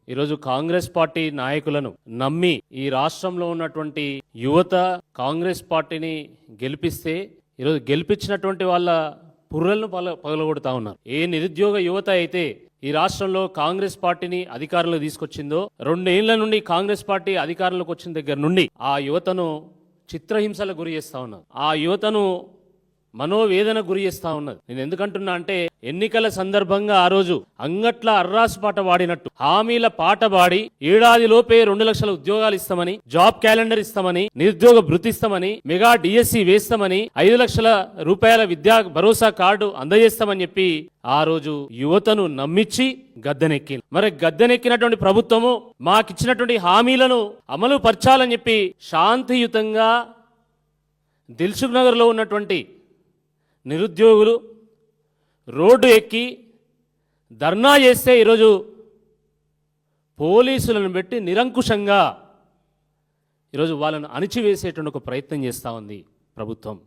ఈరోజు కాంగ్రెస్ పార్టీ నాయకులను నమ్మి ఈ రాష్ట్రంలో ఉన్నటువంటి యువత కాంగ్రెస్ పార్టీని గెలిపిస్తే ఈరోజు గెలిపించినటువంటి వాళ్ళ పుర్రలను పగలగొడతా ఉన్నారు. ఏ నిరుద్యోగ యువత అయితే ఈ రాష్ట్రంలో కాంగ్రెస్ పార్టీని అధికారంలో తీసుకొచ్చిందో 2 ఏళ్ల నుండి కాంగ్రెస్ పార్టీ అధికారంలోకి వచ్చిన దగ్గర నుండి ఆ యువతను చిత్రహింసలకు గురి చేస్తా ఉన్నారు. ఆ యువతను మనోవేదన గురి చేస్తా ఉన్నది. నేను ఎందుకంటున్నా అంటే ఎన్నికల సందర్భంగా ఆ రోజు అంగట్ల అర్రాసు పాట పాడినట్టు హామీల పాట పాడి ఏడాదిలోపే 2 లక్షల ఉద్యోగాలు ఇస్తామని, జాబ్ క్యాలెండర్ ఇస్తామని, నిరుద్యోగ భృతి ఇస్తామని, మెగా డిఎస్సి వేస్తామని, 5 లక్షల రూపాయల విద్యా భరోసా కార్డు అందజేస్తామని చెప్పి ఆ రోజు యువతను నమ్మించి గద్దెనెక్కి మరి గద్దెనెక్కినటువంటి ప్రభుత్వము మాకిచ్చినటువంటి హామీలను అమలు పరచాలని చెప్పి శాంతియుతంగా దిల్సుఖ్ నగర్లో ఉన్నటువంటి నిరుద్యోగులు రోడ్డు ఎక్కి ధర్నా చేస్తే ఈరోజు పోలీసులను పెట్టి నిరంకుశంగా ఈరోజు వాళ్ళను అణిచివేసేటువంటి ఒక ప్రయత్నం చేస్తూ ఉంది ప్రభుత్వం.